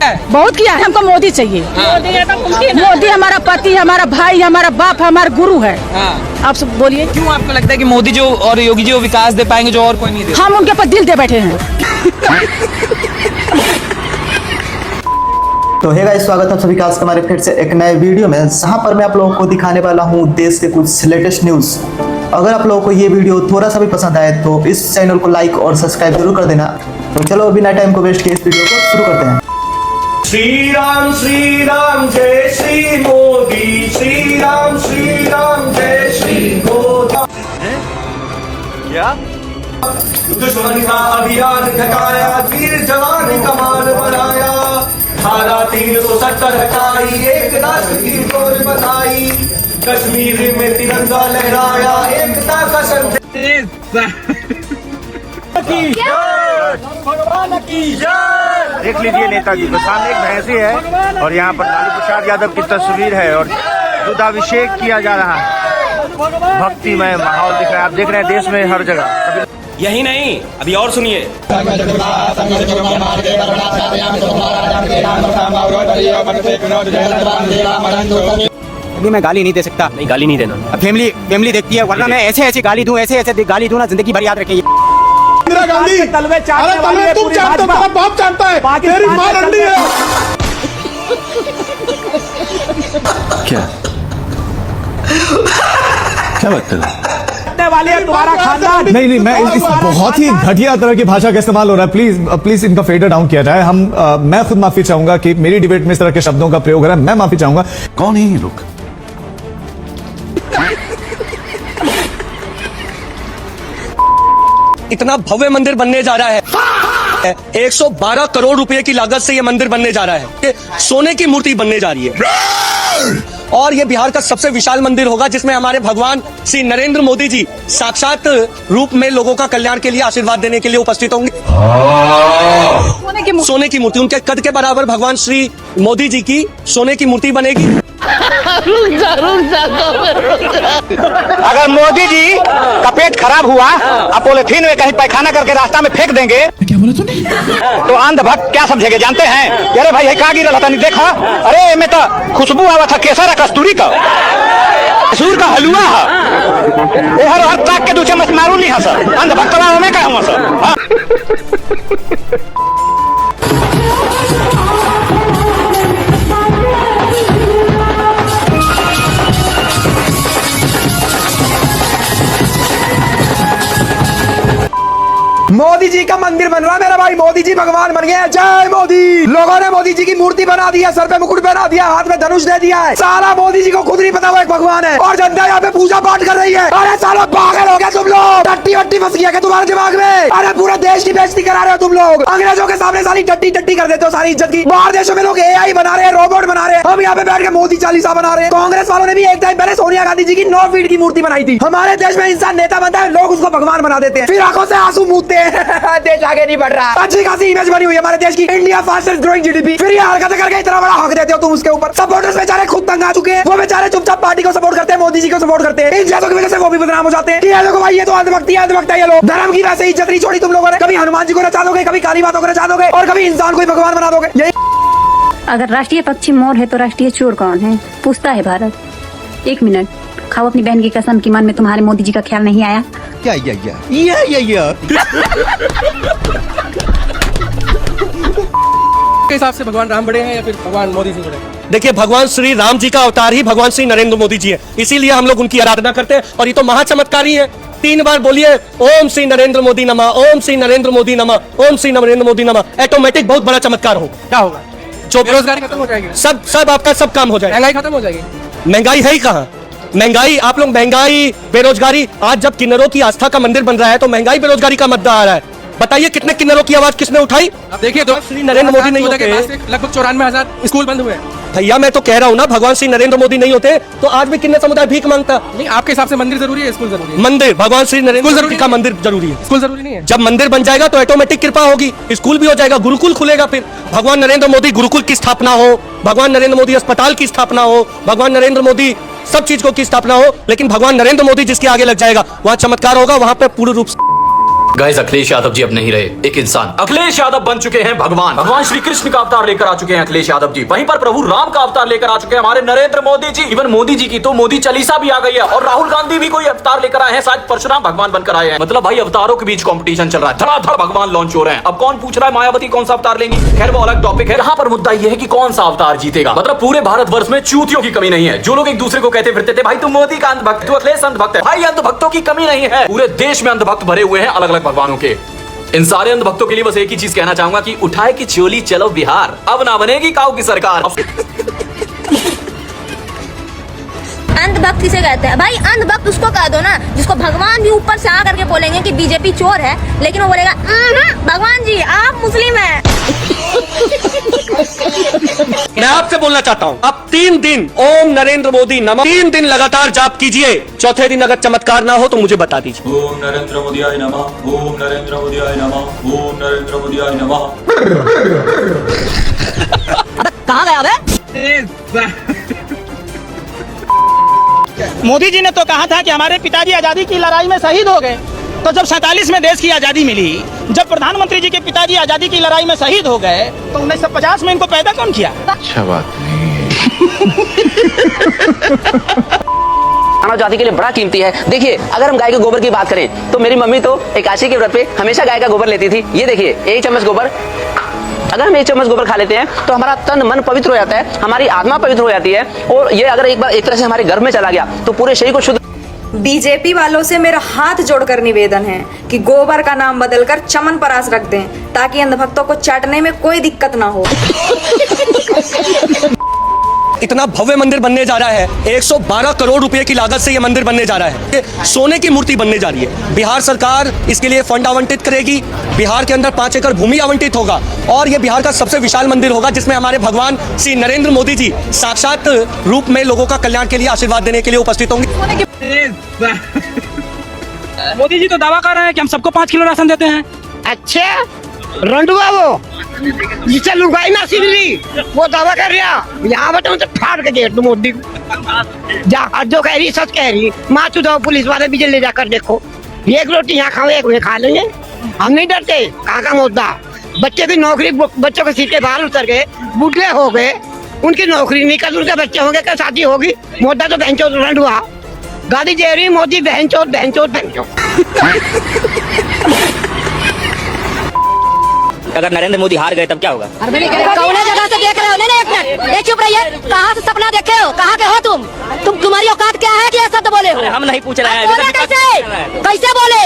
है? बहुत किया है। हमको मोदी चाहिए। मोदी हमारा पति, हमारा भाई, हमारा बाप, हमारा गुरु है। आप सब बोलिए, क्यों आपको लगता है कि मोदी जो और योगी जी वो विकास दे पाएंगे जो और कोई नहीं दे? हम उनके ऊपर दिल दे बैठे हैं। तो हे गाइस, स्वागत है सभी का आज हमारे फिर से एक नए वीडियो में, जहां पर मैं आप लोगों को दिखाने वाला हूं देश के कुछ लेटेस्ट न्यूज। अगर आप लोगों को ये वीडियो थोड़ा सा भी पसंद आए तो इस चैनल को लाइक और सब्सक्राइब जरूर कर देना। तो चलो बिना टाइम को वेस्ट किए इस वीडियो को शुरू करते हैं। श्री राम जय श्री मोदी, श्री राम जय श्री मोदी। क्या दुश्मन का अभियान ठकाया, वीर जवान कमान बनाया, धारा 370 हटाई, एक राष्ट्र की फौज बनाई, कश्मीर में तिरंगा लहराया, एकता का संदेश। भगवान की जय। देख लीजिए नेताजी के सामने एक भैंसी है और यहाँ पर लालू प्रसाद यादव की तस्वीर है और दुधाभिषेक किया जा रहा है। भक्तिमय माहौल दिख रहा है। आप देख रहे हैं देश में हर जगह। यही नहीं, अभी और सुनिए। अभी मैं गाली नहीं दे सकता। नहीं, गाली नहीं देना। फैमिली देखती है, वरना मैं ऐसे गाली दूं, ऐसे गाली दूं ना, जिंदगी भर याद रखेंगे। इंदिरा गांधी तलवे तुम जानते हो, तेरा बाप जानता है, तेरी मां रंडी है। क्या बात कर वाले तुम्हारा खानदान। नहीं, मैं इस बहुत ही घटिया तरह की भाषा का इस्तेमाल हो रहा है। प्लीज इनका फेडर डाउन किया जाए। मैं खुद माफी चाहूंगा कि मेरी डिबेट में इस तरह के शब्दों का प्रयोग हो रहा है। मैं माफी चाहूंगा। कौन है ये लोग? इतना भव्य मंदिर बनने जा रहा है। 112 करोड़ रुपए की लागत से ये मंदिर बनने जा रहा है। ये सोने की मूर्ति बनने जा रही है और ये बिहार का सबसे विशाल मंदिर होगा, जिसमें हमारे भगवान श्री नरेंद्र मोदी जी साक्षात रूप में लोगों का कल्याण के लिए आशीर्वाद देने के लिए उपस्थित होंगे। सोने की मूर्ति, उनके कद के बराबर भगवान श्री मोदी जी की सोने की मूर्ति बनेगी। अगर मोदी जी का पेट खराब हुआ, आप पॉलिथीन में कहीं पैखाना करके रास्ता में फेंक देंगे, क्या बोला तूने? तो अंधभक्त क्या समझेगे जानते हैं? अरे भाई कहाँ गिरा था, नहीं देखा? अरे में तो खुशबू आवा था केसर कस्तूरी का, सूर का हलवा है। हर ताक के दूसरे मत मारू नहीं है सर। अंधभक्त में क्या हुआ सर? मोदी जी का मंदिर बन रहा है मेरा भाई। मोदी जी भगवान बन गया। जय मोदी। लोगों ने मोदी जी की मूर्ति बना दी है, सर पे मुकुट पहना दिया, हाथ में धनुष दे दिया है। सारा मोदी जी को खुद नहीं पता वो एक भगवान है और जनता यहाँ पे पूजा पाठ कर रही है। अरे सालों पागल हो गया तुम लोग। टट्टी वट्टी फंस गया क्या तुम्हारे दिमाग में? अरे पूरे देश की बेइज्जती करा रहे हो तुम लोग। अंग्रेजों के सामने सारी टट्टी कर देते हो सारी इज्जत की। बाहर देशों में लोग AI बना रहे हैं, रोबोट बना रहे हैं, हम यहाँ पे बैठ के मोदी चालीसा बना रहे हैं। कांग्रेस वालों ने भी एक टाइम पहले सोनिया गांधी जी की 9 फीट की मूर्ति बनाई थी। हमारे देश में इंसान नेता बनता है, लोग उसको भगवान बना देते हैं, फिर आंखों से आंसू मूदते हैं। आगे नहीं बढ़ रहा। अच्छी खासी इमेज बनी हुई है हमारे देश की, इंडिया फास्टेस्ट ग्रोइंग GDP। फिर ये हरकत करके इतना बड़ा हक देते हो तुम उसके ऊपर। सपोर्टर्स बेचारे खुद तंग आ चुके हैं, वो बेचारे चुपचाप पार्टी को सपोर्ट करते हैं, मोदी जी को सपोर्ट करते हैं। इन चीजों की वजह से वो भी बदनाम हो जाते हैं। ये लोग भाई ये तो अंधभक्ति है ये लोग। धर्म की वैसे इज्जत नहीं छोड़ी तुम लोगों ने। कभी हनुमान जी को नचा दोगे, कभी काली माता को नचा दोगे और कभी इंसान को ही भगवान बना दोगे। यही अगर राष्ट्रीय पक्षी मोर है तो राष्ट्रीय चोर कौन है, पूछता है भारत। 1 मिनट खाओ अपनी बहन की कसम की मन में तुम्हारे मोदी जी का ख्याल नहीं आया क्या? के हिसाब से भगवान राम बड़े हैं या फिर भगवान मोदी जी बड़े हैं? देखिए, भगवान श्री राम जी का अवतार ही भगवान श्री नरेंद्र मोदी जी है, इसीलिए हम लोग उनकी आराधना करते हैं। और ये तो महाचमत्कारी है। 3 बार बोलिए ओम श्री नरेंद्र मोदी नमः, ओम श्री नरेंद्र मोदी नमः, ओम श्री नरेंद्र मोदी नमः। ऑटोमेटिक बहुत बड़ा चमत्कार हो। क्या होगा? जो बेरोजगारी खत्म हो जाएगी, सब आपका सब काम हो जाएगा। महंगाई खत्म हो जाएगी। महंगाई है ही कहाँ? महंगाई आप लोग महंगाई बेरोजगारी, आज जब किन्नरों की आस्था का मंदिर बन रहा है तो महंगाई बेरोजगारी का मुद्दा आ रहा है। बताइए कितने किन्नरों की आवाज किसने उठाई? अब देखिए तो श्री नरेंद्र मोदी नहीं होते, लगभग 94,000 स्कूल बंद हुए हैं। भैया मैं तो कह रहा हूँ ना, भगवान श्री नरेंद्र मोदी नहीं होते तो आज भी किन्नर समुदाय भीख मांगता। नहीं, आपके हिसाब से मंदिर जरूरी है, स्कूल जरूरी है? मंदिर भगवान श्री नरेंद्र मोदी का मंदिर जरूरी है, स्कूल जरूरी नहीं है। जब मंदिर बन जाएगा तो ऑटोमेटिक कृपा होगी, स्कूल भी हो जाएगा, गुरुकुल खुलेगा। फिर भगवान नरेंद्र मोदी गुरुकुल की स्थापना हो, भगवान नरेंद्र मोदी अस्पताल की स्थापना हो, भगवान नरेंद्र मोदी सब चीज को की स्थापना हो, लेकिन भगवान नरेंद्र मोदी जिसके आगे लग जाएगा वहां चमत्कार होगा, वहां पे पूर्ण रूप से गाइस, अखिलेश यादव जी अब नहीं रहे, एक इंसान। अखिलेश यादव बन चुके हैं भगवान। भगवान श्री कृष्ण का अवतार लेकर आ चुके हैं अखिलेश यादव जी। वहीं पर प्रभु राम का अवतार लेकर आ चुके हैं हमारे नरेंद्र मोदी जी। इवन मोदी जी की तो मोदी चालीसा भी आ गई है, और राहुल गांधी भी कोई अवतार लेकर आए हैं, शायद परशुराम भगवान बनकर आए हैं। मतलब भाई अवतारों के बीच कंपटीशन चल रहा है, धड़ाधड़ भगवान लॉन्च हो रहे हैं। अब कौन पूछ रहा है मायावती कौन सा अवतार लेंगी, खैर वो अलग टॉपिक है। यहाँ पर मुद्दा यह है कि कौन सा अवतार जीतेगा। मतलब पूरे भारतवर्ष में चूतियों की कमी नहीं है, जो लोग एक दूसरे को कहते फिरते थे भाई तुम मोदी का अंधभक्त, तू अखिलेश अंधभक्त है। भाई अंधभक्तों की कमी नहीं है, पूरे देश में अंधभक्त भरे हुए हैं अलग अलग भगवानों के। इन सारे अंधभक्तों के लिए बस एक ही चीज कहना चाहूंगा कि उठाए की चोली चलो बिहार, अब ना बनेगी काऊ की सरकार। अंधभक्त किसे कहते हैं भाई? अंधभक्त उसको कह दो ना जिसको भगवान भी ऊपर से आ करके बोलेंगे कि बीजेपी चोर है, लेकिन वो बोलेगा भगवान जी आप मुस्लिम हैं। मैं आपसे बोलना चाहता हूँ, अब 3 दिन ओम नरेंद्र मोदी नमः 3 दिन लगातार जाप कीजिए। चौथे दिन अगर चमत्कार ना हो तो मुझे बता दीजिए। ओम नरेंद्र मोदी आय नमः, ओम नरेंद्र मोदी आय नमः, ओम नरेंद्र मोदी आय नमः। कहाँ गया बे? मोदी जी ने तो कहा था कि हमारे पिताजी आजादी की लड़ाई में शहीद हो गए, तो जब 47 में देश की आजादी मिली, जब प्रधानमंत्री जी के पिताजी आजादी की लड़ाई में शहीद हो गए, तो 1950 में इनको पैदा कौन किया? अच्छा बात नहीं है। मानव जाति के लिए बड़ा कीमती है। देखिए, अगर हम गाय के गोबर की बात करें तो मेरी मम्मी तो एकादशी के व्रत पे हमेशा गाय का गोबर लेती थी। ये देखिए, 1 चम्मच गोबर, अगर हम 1 चम्मच गोबर खा लेते हैं तो हमारा तन मन पवित्र हो जाता है, हमारी आत्मा पवित्र हो जाती है, और ये अगर एक बार एक तरह से हमारे घर में चला गया तो पूरे शरीर को शुद्ध। बीजेपी वालों से मेरा हाथ जोड़कर निवेदन है कि गोबर का नाम बदलकर चमन परास रख दें, ताकि अंधभक्तों को चाटने में कोई दिक्कत ना हो। इतना भव्य मंदिर बनने जा रहा है, 112 करोड़ रुपए की लागत से ये मंदिर बनने जा रहा है। ये सोने की मूर्ति बनने जा रही है। बिहार सरकार इसके लिए फंड आवंटित करेगी। बिहार के अंदर 5 एकड़ भूमि आवंटित होगा, और ये बिहार का सबसे विशाल मंदिर होगा, जिसमें हमारे भगवान श्री नरेंद्र मोदी जी साक्षात रूप में लोगों का कल्याण के लिए आशीर्वाद देने के लिए उपस्थित होंगे। मोदी जी तो दावा कर रहे हैं कि हम सबको 5 किलो राशन देते हैं। अच्छा, रंडुआ वो जिसे लुगाई ना सिली वो दावा कर रहा, यहाँ बताऊँ तो फाड़ के दे मोदी जा, जो कह रही सच कह रही। माँ चुदाओ पुलिस वाले भी ले जाकर देखो, एक रोटी यहाँ खाओ, एक वे खा लेंगे। हम नहीं डरते। कहाँ का मुद्दा? बच्चे की नौकरी, बच्चों के सीट के बाहर उतर गए, बूढ़े हो गए, उनकी नौकरी निकल, उनके बच्चे होंगे, क्या शादी होगी? मुद्दा तो बहनचोद रंडुआ गाली दे रही मोदी, बहनचोद बहनचोद बहनचोद। अगर नरेंद्र मोदी हार गए तब क्या होगा? कौन जगह से देख रहे हो? नहीं, एक मिनट, चुप रहिए। कहाँ से सपना देखे हो? कहाँ के हो तुम? तुम्हारी औकात क्या है कि ये शब्द बोले हो? हम नहीं पूछ रहे हैं। कैसे बोले?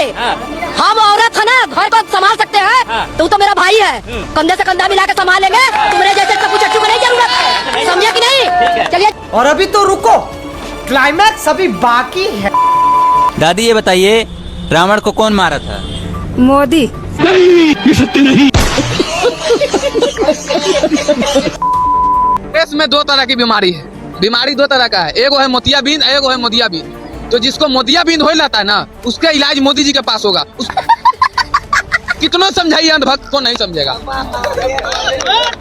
हम औरत है ना, घर को संभाल सकते हैं। तू तो मेरा भाई है, कंधे से कंधा मिला के संभालेंगे। तुम्हारे जैसे चप्पू को नहीं जरूरत, समझे कि नहीं? चलिए। और अभी तो रुको, क्लाइमैक्स अभी बाकी है। दादी ये बताइए, रावण को कौन मारा था? मोदी। नहीं, ये सत्य नहीं। देश में 2 तरह की बीमारी है। बीमारी 2 तरह का है, एगो है मोतियाबिंद, एगो है मोदियाबिंद। तो जिसको मोदियाबिंद हो जाता है ना, उसका इलाज मोदी जी के पास होगा। कितना समझाइए, अंधभक्त को नहीं समझेगा।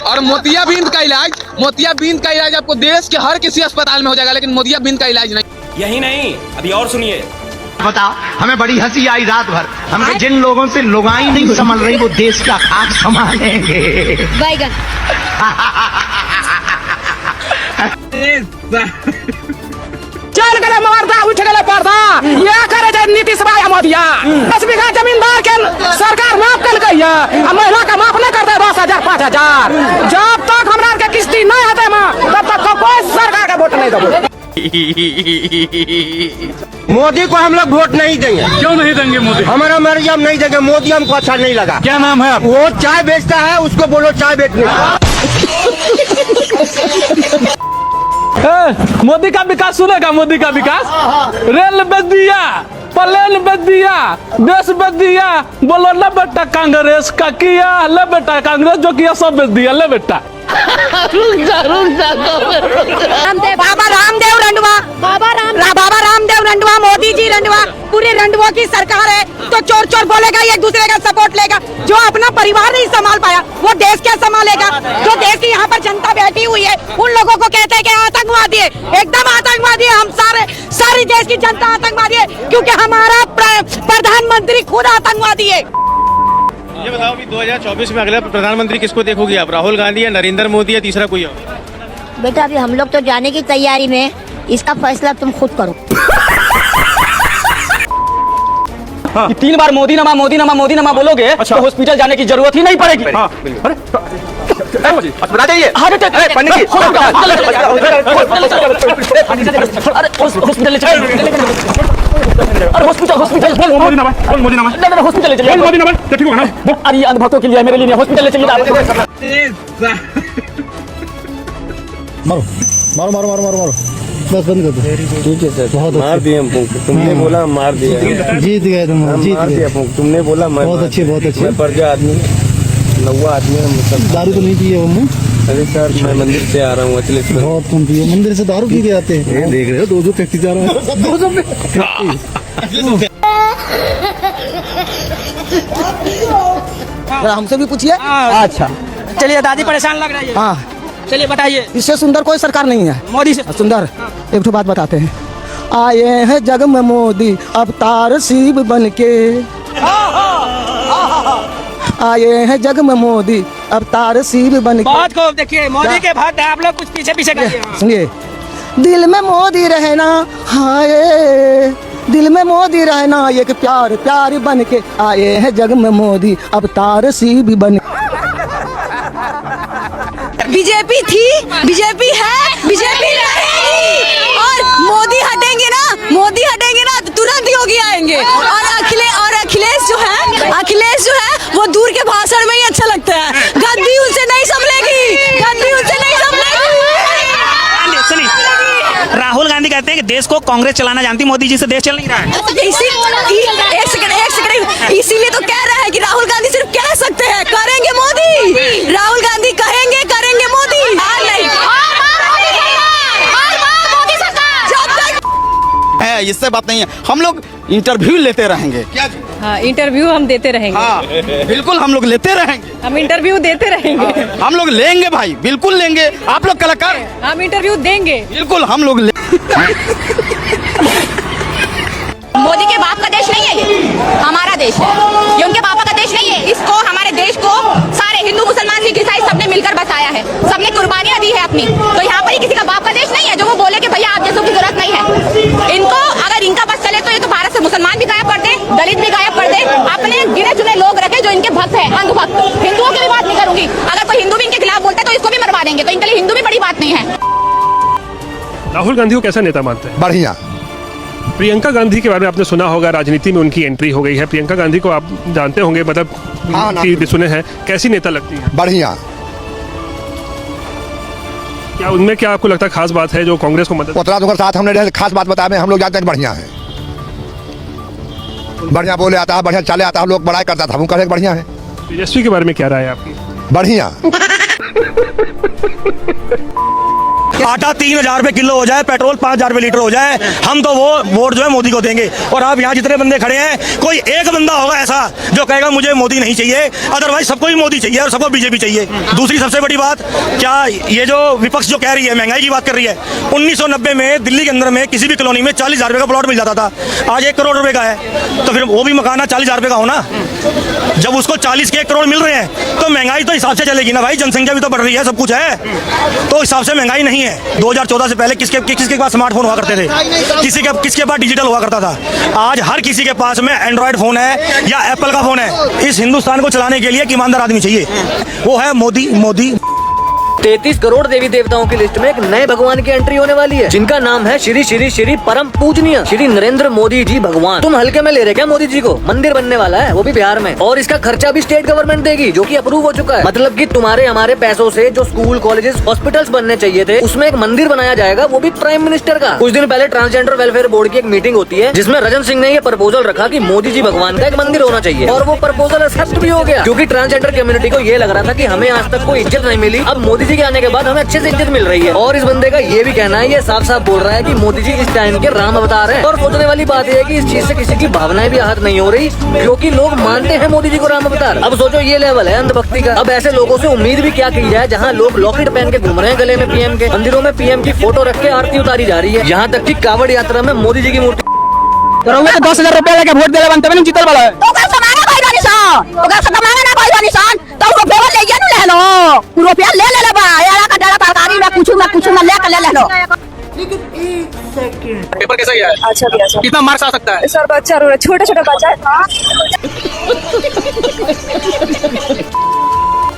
और मोतियाबिंद का इलाज आपको देश के हर किसी अस्पताल में हो जाएगा, लेकिन मोतियाबिंद का इलाज नहीं। यही नहीं, अभी और सुनिए। बताओ, हमें बड़ी हंसी आई रात भर। हमने जिन लोगों से लुगाई नहीं संभल रही, वो देश का खाक संभालेंगे। बैगन। चल गए मारदा, उठ गए पर्दा, ये करे नीतीश भाई मोदिया। 10 बीघा जमींदार के सरकार माफ कर गई है, महिला का माफ नहीं करते 10,000 5,000। जब तक हमारा के किस्ती नहीं हटे तब तक कोई सरकार का वोट नहीं देंगे। मोदी को हम लोग वोट नहीं देंगे। क्यों नहीं देंगे मोदी? हमारा मर्जी, हम नहीं देंगे। मोदी हमको अच्छा नहीं लगा। क्या नाम है आप? वो चाय बेचता है, उसको बोलो चाय बेचने। मोदी का विकास सुनेगा? मोदी का विकास, रेल बेच दिया, प्लेन बेच दिया, देश बेच दिया। बोलो ले बेटा कांग्रेस का किया, ले बेटा कांग्रेस जो किया सब बेच दिया, ले बेटा। बाबा रामदेव रंडवा, बाबा रामदेव रंडवा, मोदी जी रंडवा, पूरे रंडवा की सरकार है। तो चोर चोर बोलेगा, एक दूसरे का सपोर्ट लेगा। जो अपना परिवार नहीं संभाल पाया, वो देश क्या संभालेगा? जो देश की यहाँ पर जनता बैठी हुई है, उन लोगों को कहते हैं कि आतंकवादी है। एकदम आतंकवादी है। हम सारी देश की जनता आतंकवादी है, क्योंकि हमारा प्रधानमंत्री प्रधानमंत्री खुद आतंकवादी है। ये बताओ कि 2024 में अगला प्रधानमंत्री किसको देखोगी आप, राहुल गांधी या नरेंद्र मोदी या तीसरा कोई और? बेटा अभी हम लोग तो जाने की तैयारी में, इसका फैसला तुम खुद करो। कि 3 बार मोदी नमा बोलोगे तो हॉस्पिटल जाने की जरूरत ही नहीं पड़ेगी। बता जाइए पंडित जी, अरे अंधभक्तों के लिए, मेरे लिए हॉस्पिटल ले चलिए। मारो मारो मारो मारो मारो मारो, बस बंद कर दो। ठीक है सर, बहुत मार दिए हम, तुमने बोला मार दिया, जीत गए तुम, जीत गए। तुमने बोला बहुत अच्छे, बहुत अच्छे। प्रजा आदमी, नौवा आदमी, दारू तो नहीं पिए हमने। अरे सर मैं मंदिर से आ रहा हूँ अखिलेश। बहुत कम पिए, मंदिर से दारू पी के आते हैं। देख रहे हो 200 व्यक्ति जा रहा है। 200 हमसे भी पूछिए। अच्छा चलिए, दादी परेशान लग रही है। हाँ चलिए बताइए। इससे सुंदर कोई सरकार नहीं है। मोदी से सुंदर एक बात बताते हैं। आए हैं जग में मोदी अवतार शिव बन के, आए हैं जग में मोदी अवतार शिव बन के। बहुत खूब, देखिए मोदी के भक्त आप लोग कुछ पीछे पीछे करिए। सुनिए, दिल में मोदी रहना, हाय दिल में मोदी रहना, एक प्यार प्यार बन के आए हैं जग में मोदी अवतार शिव बन के। बीजेपी थी, बीजेपी है, बीजेपी रहेगी। और मोदी हटेंगे ना तो तुरंत योगी आएंगे। और अखिलेश जो है वो दूर के भाषण में ही अच्छा लगता है। गद्दी उनसे नहीं संभलेगी, गद्दी उनसे नहीं संभलेगी। राहुल गांधी कहते हैं कि देश को कांग्रेस चलाना जानती, मोदी जी से देश चल नहीं रहा है। एक सेकंड, इसीलिए तो कह रहा है कि राहुल गांधी सिर्फ कह सकते हैं, करेंगे मोदी। राहुल गांधी कहेंगे, करेंगे मोदी। इससे बात नहीं है, हम लोग इंटरव्यू लेते रहेंगे। क्या? हाँ, इंटरव्यू हम देते रहेंगे। हाँ, बिल्कुल हम लोग लेते रहेंगे। हम इंटरव्यू देते रहेंगे। हम लोग लेंगे भाई, बिल्कुल लेंगे। आप लोग कलाकार हैं, हम इंटरव्यू देंगे। बिल्कुल हम लोग मोदी के बाप का देश नहीं है ये, हमारा देश है। ये उनके पापा का देश नहीं है। इसको, हमारे देश को सारे हिंदू मुसलमान सिख ईसाई सबने मिलकर बसाया है, सबने कुर्बानियां दी है अपनी। तो यहाँ पर ही किसी का बाप का देश नहीं है जो वो बोले कि भैया आप जैसों की जरूरत नहीं है। इनको अगर इनका बस चले तो ये तो भारत से मुसलमान भी गायब कर दे, दलित भी गायब कर दे, अपने गिने चुने लोग रखे जो इनके भक्त है, अंधभक्त। हिंदुओं की भी बात नहीं करूंगी, अगर कोई हिंदू भी इनके खिलाफ बोलते तो इसको भी मरवा देंगे। तो इनके लिए हिंदू भी बड़ी बात नहीं है। राहुल गांधी को कैसा नेता मानते हैं? बढ़िया। प्रियंका गांधी के बारे में आपने सुना होगा, राजनीति में उनकी एंट्री हो गई है। प्रियंका गांधी को आप जानते होंगे, मतलब सुने हैं, कैसी नेता लगती है? बढ़िया। क्या उनमें क्या आपको लगता है खास बात है जो कांग्रेस को मदद? उत्तराखंड साथ हमने खास बात बताया, हम लोग जानते हैं बढ़िया है, बढ़िया बोले आता है, बढ़िया चले आता है, हम लोग बड़ाई करता था, हम कहे बढ़िया है। तेजस्वी के बारे में क्या राय है आपकी? बढ़िया। आटा 3000 रुपए किलो हो जाए, पेट्रोल 5000 रुपए लीटर हो जाए, हम तो वो वोट जो है मोदी को देंगे। और आप यहाँ जितने बंदे खड़े हैं, कोई एक बंदा होगा ऐसा जो कहेगा मुझे मोदी नहीं चाहिए, अदरवाइज सबको ही मोदी चाहिए और सबको बीजेपी चाहिए। दूसरी सबसे बड़ी बात, क्या ये जो विपक्ष जो कह रही है, महंगाई की बात कर रही है, 1990 में दिल्ली के अंदर में किसी भी कॉलोनी में 40,000 रुपए का प्लॉट मिल जाता था, आज 1 करोड़ रुपए का है। तो फिर वो भी मकान 40,000 रुपए का हो ना। जब उसको 40 के 1 करोड़ मिल रहे हैं तो महंगाई तो हिसाब से चलेगी ना भाई, जनसंख्या भी तो बढ़ रही है, सब कुछ है, तो हिसाब से महंगाई नहीं है। 2014 से पहले किसके पास स्मार्टफोन हुआ करते थे, किसके पास डिजिटल हुआ करता था। आज हर किसी के पास में एंड्रॉइड फोन है या एप्पल का फोन है। इस हिंदुस्तान को चलाने के लिए एक ईमानदार आदमी चाहिए, वो है मोदी। 33 करोड़ देवी देवताओं की लिस्ट में एक नए भगवान की एंट्री होने वाली है, जिनका नाम है श्री श्री श्री परम पूजनीय श्री नरेंद्र मोदी जी भगवान। तुम हल्के में ले रहे क्या मोदी जी को? मंदिर बनने वाला है, वो भी बिहार में, और इसका खर्चा भी स्टेट गवर्नमेंट देगी, जो कि अप्रूव हो चुका है। मतलब कि तुम्हारे हमारे पैसों से जो स्कूल कॉलेजेस हॉस्पिटल्स बनने चाहिए थे, उसमें एक मंदिर बनाया जाएगा, वो भी प्राइम मिनिस्टर का। कुछ दिन पहले ट्रांसजेंडर वेलफेयर बोर्ड की एक मीटिंग होती है, जिसमें रजन सिंह ने ये प्रपोजल रखा कि मोदी जी भगवान का एक मंदिर होना चाहिए, और वो प्रपोजल एक्सेप्ट भी हो गया, क्योंकि ट्रांसजेंडर कम्युनिटी को ये लग रहा था कि हमें आज तक कोई इज्जत नहीं मिली, अब मोदी जी के आने के बाद हमें अच्छे से इज्जत मिल रही है। और इस बंदे का ये भी कहना है, ये साफ साफ बोल रहा है कि मोदी जी इस टाइम के राम अवतार हैं। और सोचने वाली बात यह है कि इस चीज से किसी की भावनाएं भी आहत नहीं हो रही, क्योंकि लोग मानते हैं मोदी जी को राम अवतार। अब सोचो, ये लेवल है अंधभक्ति का। अब ऐसे लोगों से उम्मीद भी क्या की जाए, जहाँ लोग लॉकेट पहन के घूम रहे हैं गले में पीएम के, मंदिरों में पीएम की फोटो रख के आरती उतारी जा रही है, यहाँ तक कि कावड़ यात्रा में मोदी जी की मूर्ति तो 10,000 रुपया लेके वोट देले बनते नहीं जीतल वाला तो का समाना भाई बानी सन तो का समाना ना भाई बानी सन तो रुपया ले गया ले लो रुपया ले बा यार का डाला तरकारी में कुछ ना ले लो। पेपर कैसा गया है? अच्छा भी अच्छा। कितना मार्क्स आ सकता है? सर बच्चा रो छोटे बच्चा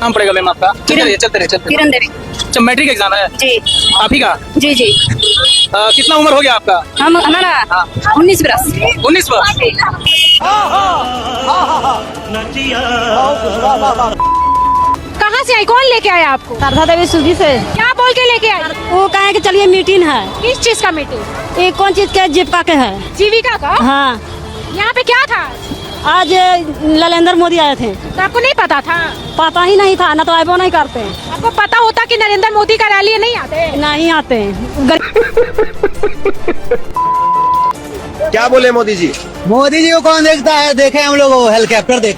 नाम पड़ेगा मैम आपका? चलते रहे। किरण देवी। अच्छा मैट्रिक एग्जाम है जी आप ही का? जी कितना उम्र हो गया आपका? हम हमारा 19 बरस 19 वर्ष। कहाँ से आई, कौन लेके आया आपको? शारदा देवी सूजी से। क्या बोल के लेके आए? वो कहे कि चलिए मीटिंग है। किस चीज का मीटिंग? ये कौन चीज के जीविका के है? जीविका का? हाँ। यहाँ पे क्या था? आज नरेंद्र मोदी आए थे। तो आपको नहीं पता था? पता ही नहीं था, ना तो आइबो नहीं करते। आपको पता होता कि नरेंद्र मोदी का रैली नहीं आते? नहीं आते। क्या बोले मोदी जी? मोदी जी को कौन देखता है, देखे हम लोग हेलीकॉप्टर देख